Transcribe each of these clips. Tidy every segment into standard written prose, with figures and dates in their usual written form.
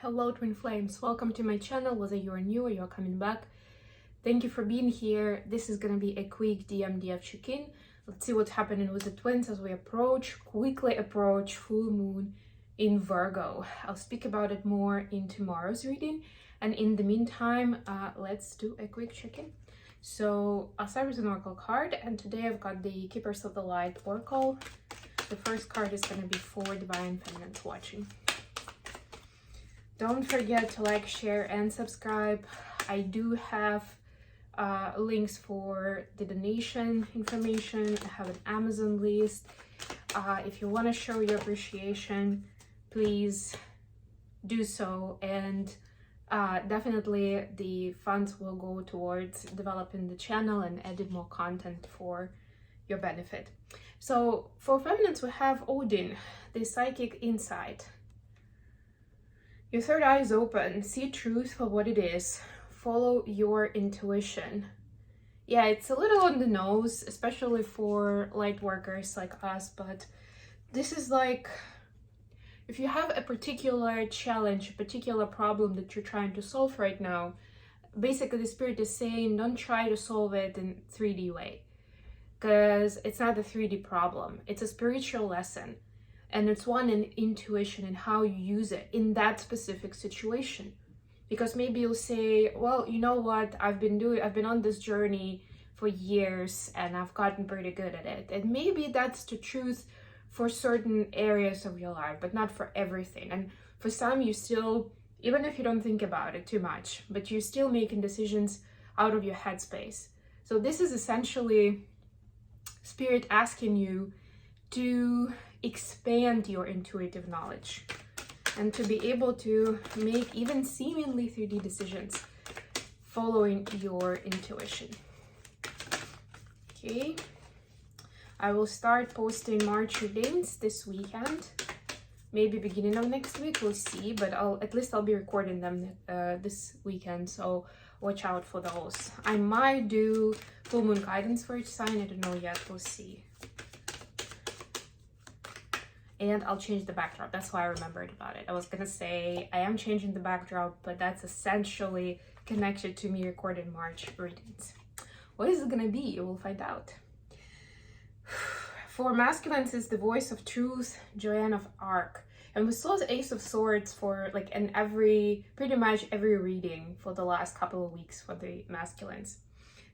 Hello twin flames, welcome to my channel, whether you are new or you're coming back. Thank you for being here. This is gonna be a quick DMDF check-in. Let's see what's happening with the twins as we quickly approach full moon in Virgo. I'll speak about it more in tomorrow's reading, and in the meantime, let's do a quick check-in. So I'll start with an oracle card, and today I've got the Keepers of the Light oracle. The first card is gonna be for divine feminines watching. Don't forget to like, share, and subscribe. I do have links for the donation information. I have an Amazon list. If you want to show your appreciation, please do so. And definitely the funds will go towards developing the channel and adding more content for your benefit. So for feminines, we have Odin, the psychic insight. Your third eye is open. See truth for what it is. Follow your intuition. Yeah, it's a little on the nose, especially for light workers like us, but this is like, if you have a particular challenge, a particular problem that you're trying to solve right now, basically the spirit is saying don't try to solve it in 3D way, because it's not a 3D problem. It's a spiritual lesson. And it's one in intuition and how you use it in that specific situation. Because maybe you'll say, well, you know what, I've been on this journey for years and I've gotten pretty good at it. And maybe that's the truth for certain areas of your life, but not for everything. And for some, you still, even if you don't think about it too much, but you're still making decisions out of your headspace. So this is essentially Spirit asking you to expand your intuitive knowledge and to be able to make even seemingly 3D decisions following your intuition. Okay, I will start posting March readings this weekend, maybe beginning of next week, we'll see, but at least I'll be recording them this weekend, so watch out for those. I might do full moon guidance for each sign, I don't know yet, we'll see. And I'll change the backdrop. That's why I remembered about it. I was gonna say I am changing the backdrop, but that's essentially connected to me recording March readings. What is it gonna be? You will find out. For masculines, it's the voice of truth, Joanne of Arc. And we saw the Ace of Swords for like in pretty much every reading for the last couple of weeks for the masculines.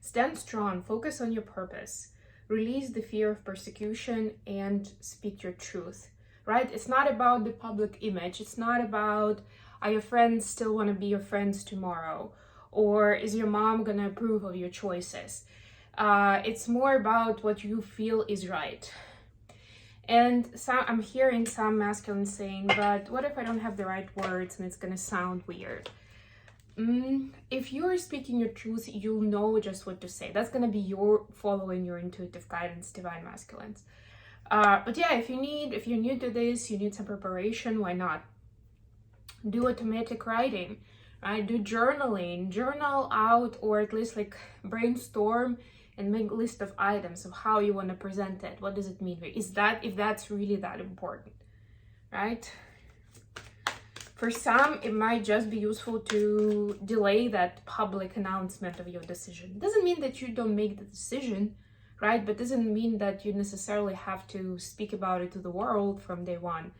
Stand strong, focus on your purpose, release the fear of persecution, and speak your truth. Right? It's not about the public image. It's not about, are your friends still want to be your friends tomorrow? Or is your mom going to approve of your choices? It's more about what you feel is right. And I'm hearing some masculines saying, but what if I don't have the right words and it's going to sound weird? If you're speaking your truth, you'll know just what to say. That's going to be your following your intuitive guidance, divine masculines. But yeah, if you're new to this, you need some preparation, why not? Do automatic writing, right? Do journaling, journal out, or at least like brainstorm and make a list of items of how you want to present it. What does it mean? If that's really that important, right? For some, it might just be useful to delay that public announcement of your decision. It doesn't mean that you don't make the decision, right? But doesn't mean that you necessarily have to speak about it to the world from day one.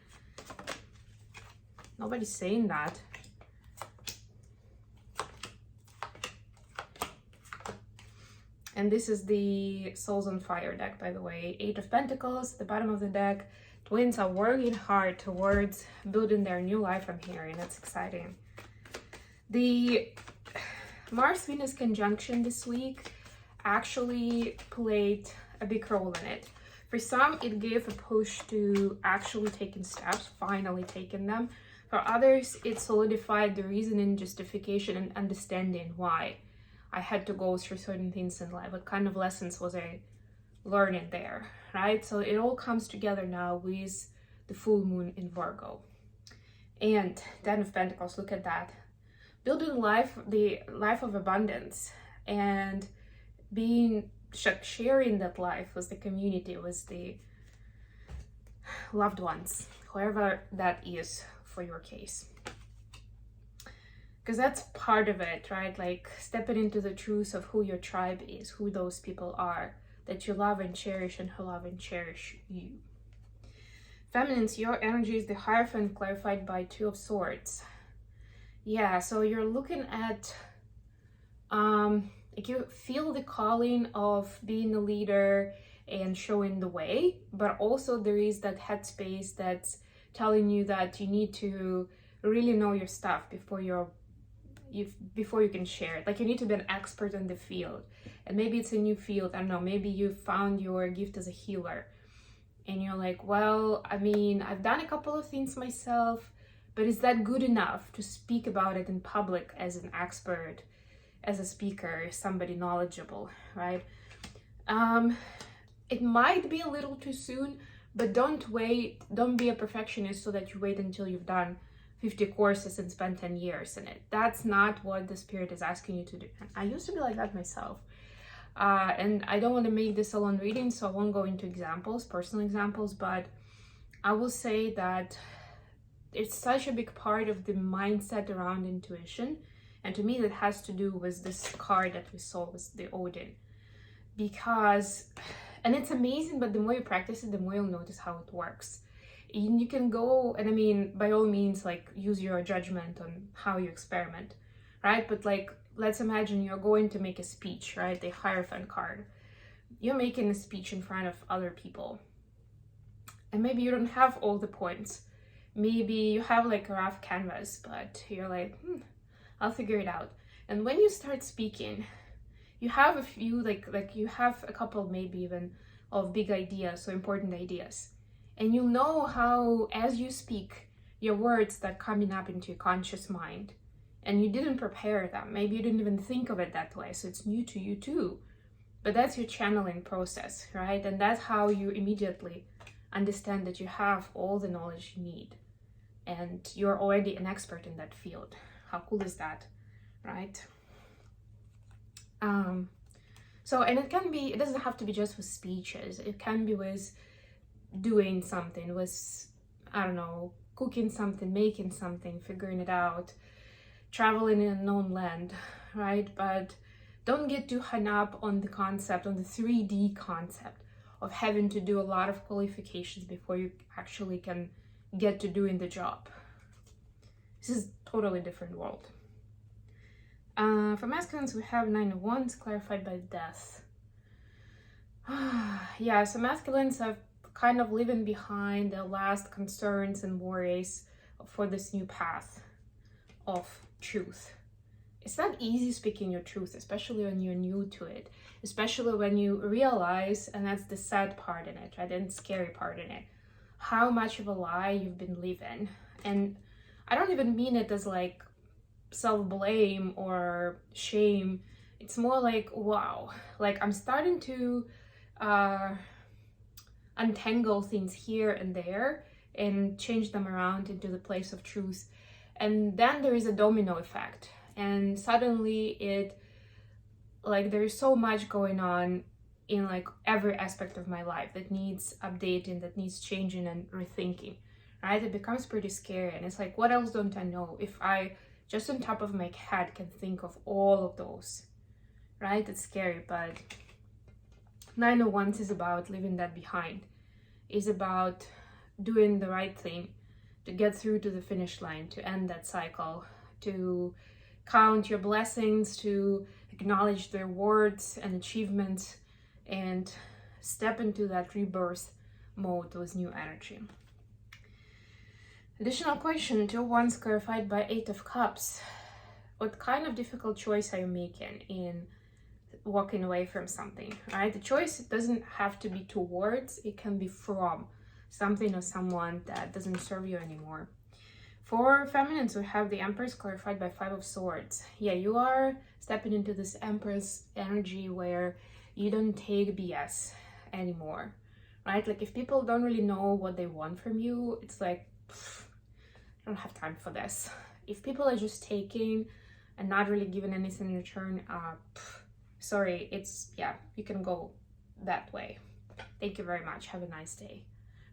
Nobody's saying that. And this is the Souls on Fire deck, by the way. 8 of Pentacles, the bottom of the deck. Twins are working hard towards building their new life, I'm hearing. That's exciting. The Mars-Venus conjunction this week actually played a big role in it. For some, it gave a push to actually taking steps, finally taking them. For others, it solidified the reasoning, justification, and understanding why I had to go through certain things in life. What kind of lessons was I learning there, right? So it all comes together now with the full moon in Virgo. And 10 of Pentacles, look at that. Building life, the life of abundance, and sharing that life with the community, with the loved ones, whoever that is for your case. because that's part of it, right? Like stepping into the truth of who your tribe is, who those people are that you love and cherish and who love and cherish you. Feminines, your energy is the Hierophant clarified by Two of Swords. Yeah, so you're looking at, like you feel the calling of being a leader and showing the way, but also there is that headspace that's telling you that you need to really know your stuff before you can share it. Like you need to be an expert in the field, and maybe it's a new field. I don't know, maybe you found your gift as a healer and you're like, well, I mean, I've done a couple of things myself, but is that good enough to speak about it in public as an expert, as a speaker, somebody knowledgeable, right? It might be a little too soon, but don't wait. Don't be a perfectionist so that you wait until you've done 50 courses and spend 10 years in it. That's not what the spirit is asking you to do. I used to be like that myself. And I don't want to make this a long reading, so I won't go into examples, personal examples, but I will say that it's such a big part of the mindset around intuition. And to me, that has to do with this card that we saw with the Odin. Because, and it's amazing, but the more you practice it, the more you'll notice how it works. You can go, and I mean, by all means, like, use your judgment on how you experiment, right? But like, let's imagine you're going to make a speech, right? The Hierophant card. You're making a speech in front of other people. And maybe you don't have all the points. Maybe you have like a rough canvas, but you're like, I'll figure it out. And when you start speaking, you have a few, like you have a couple maybe even of big ideas, so important ideas. And you know how, as you speak, your words start coming up into your conscious mind. And you didn't prepare them. Maybe you didn't even think of it that way, so it's new to you too. But that's your channeling process, right? And that's how you immediately understand that you have all the knowledge you need. And you're already an expert in that field. How cool is that, right? So, and it doesn't have to be just with speeches. It can be with doing something, with, I don't know, cooking something, making something, figuring it out, traveling in a known land, right? But don't get too hung up on the concept, on the 3D concept of having to do a lot of qualifications before you actually can get to doing the job. This is a totally different world. For masculines, we have Nine of Wands clarified by Death. Yeah, so masculines are kind of leaving behind their last concerns and worries for this new path of truth. It's not easy speaking your truth, especially when you're new to it, especially when you realize, and that's the sad part in it, right, and scary part in it, how much of a lie you've been living. And I don't even mean it as like self-blame or shame. It's more like, wow, like I'm starting to untangle things here and there and change them around into the place of truth. And then there is a domino effect, and suddenly it, like, there is so much going on in like every aspect of my life that needs updating, that needs changing and rethinking, right? It becomes pretty scary, and it's like, what else don't I know if I just on top of my head can think of all of those, right? It's scary. But Nine of Wands is about leaving that behind, is about doing the right thing to get through to the finish line, to end that cycle, to count your blessings, to acknowledge the rewards and achievements, and step into that rebirth mode with new energy. Additional question, Two of Wands clarified by Eight of Cups. What kind of difficult choice are you making in walking away from something, right? The choice doesn't have to be towards, it can be from something or someone that doesn't serve you anymore. For feminines, we have the Empress clarified by Five of Swords. Yeah, you are stepping into this Empress energy where you don't take BS anymore, right? Like if people don't really know what they want from you, it's like, I don't have time for this. If people are just taking and not really giving anything in return, sorry, it's, yeah, you can go that way. Thank you very much. Have a nice day.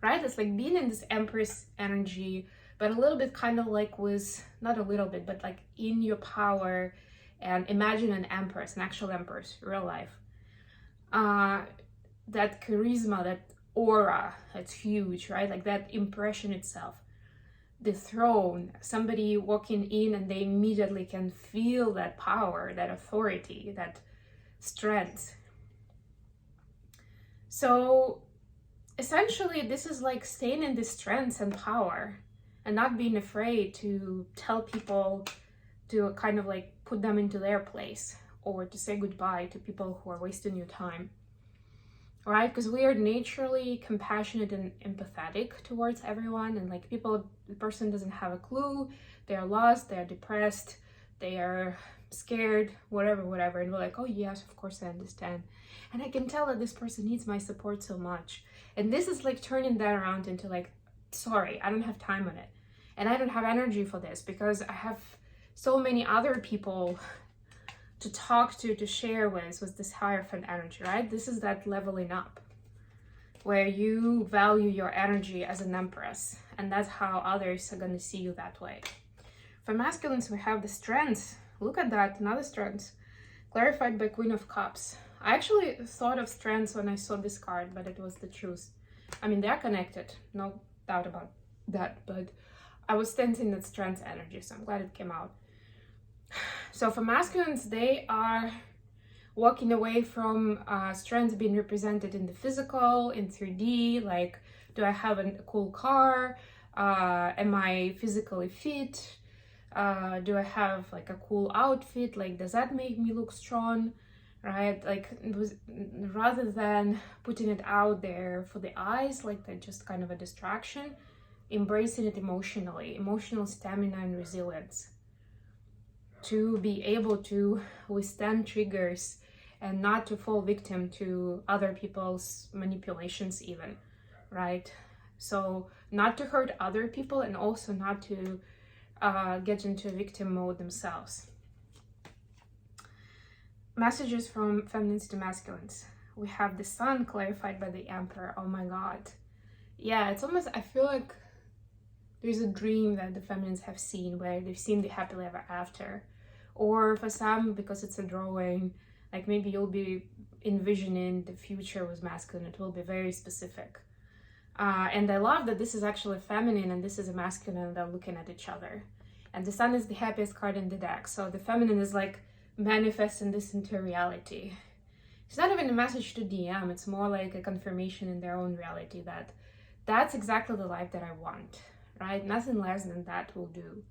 Right? It's like being in this Empress energy, but a little bit kind of like was, not a little bit, but like in your power. And imagine an empress, an actual empress, real life. That charisma, that aura, it's huge, right? Like that impression itself. The throne, somebody walking in and they immediately can feel that power, that authority, that strength. So essentially, this is like staying in this strength and power and not being afraid to tell people, to kind of like put them into their place, or to say goodbye to people who are wasting your time, right? Because we are naturally compassionate and empathetic towards everyone, and like people, the person doesn't have a clue, they're lost, they're depressed, they are scared, whatever, and we're like, oh yes, of course I understand, and I can tell that this person needs my support so much. And this is like turning that around into like, sorry, I don't have time on it, and I don't have energy for this because I have so many other people to talk to share with this Hierophant energy, right? This is that leveling up where you value your energy as an empress, and that's how others are going to see you that way. For masculines, we have the strength. Look at that, another strength, clarified by Queen of Cups. I actually thought of strengths when I saw this card, but it was the truth. I mean, they're connected, no doubt about that, but I was sensing that strength energy, so I'm glad it came out. So for masculines, they are walking away from strengths being represented in the physical, in 3D, like, do I have a cool car? Am I physically fit? Do I have like a cool outfit? Like, does that make me look strong? Right? Like, it was, rather than putting it out there for the eyes, like that just kind of a distraction, embracing it emotionally, emotional stamina and resilience, to be able to withstand triggers and not to fall victim to other people's manipulations even, right? So not to hurt other people, and also not to get into victim mode themselves. Messages from feminines to masculines. We have the Sun clarified by the Emperor. Oh my God. Yeah, it's almost, I feel like there's a dream that the feminines have seen, where they've seen the happily ever after. Or for some, because it's a drawing, like maybe you'll be envisioning the future with masculine. It will be very specific. And I love that this is actually feminine and this is a masculine, and they're looking at each other. And the Sun is the happiest card in the deck. So the feminine is like manifesting this into reality. It's not even a message to DM. It's more like a confirmation in their own reality that that's exactly the life that I want, right? Nothing less than that will do.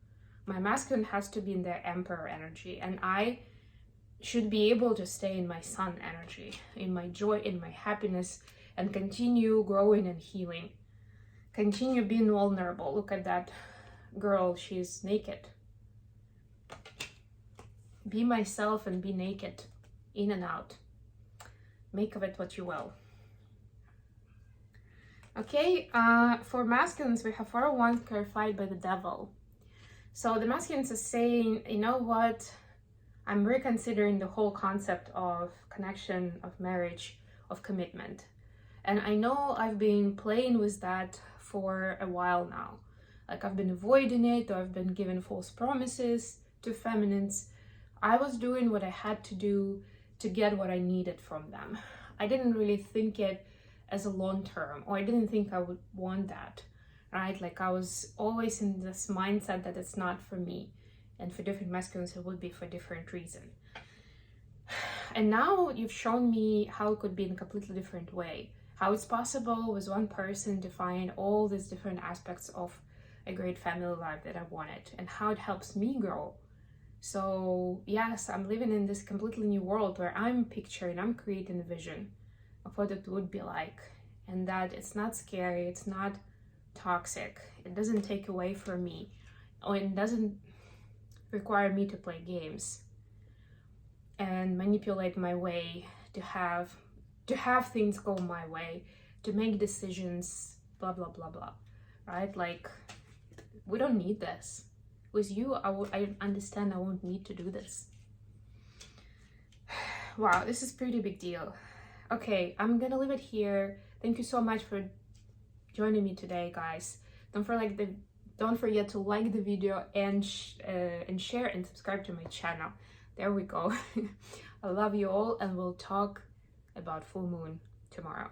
My masculine has to be in their Emperor energy, and I should be able to stay in my Sun energy, in my joy, in my happiness, and continue growing and healing. Continue being vulnerable. Look at that girl, she's naked. Be myself and be naked, in and out. Make of it what you will. Okay, for masculines, we have 4 of Wands clarified by the Devil. So the masculines are saying, you know what, I'm reconsidering the whole concept of connection, of marriage, of commitment. And I know I've been playing with that for a while now. Like, I've been avoiding it, or I've been giving false promises to feminines. I was doing what I had to do to get what I needed from them. I didn't really think it as a long term, or I didn't think I would want that. Right? Like, I was always in this mindset that it's not for me, and for different masculines it would be for different reason. And now you've shown me how it could be in a completely different way, how it's possible with one person to find all these different aspects of a great family life that I wanted, and how it helps me grow. So yes, I'm living in this completely new world where I'm picturing, I'm creating a vision of what it would be like, and that it's not scary, it's not toxic, it doesn't take away from me, or it doesn't require me to play games and manipulate my way to have things go my way, to make decisions, blah blah blah blah, right? Like, we don't need this. With you, I understand I won't need to do this. Wow, this is pretty big deal. Okay, I'm gonna leave it here. Thank you so much for joining me today, guys. Don't forget don't forget to like the video and share and subscribe to my channel. There we go. I love you all, and we'll talk about full moon tomorrow.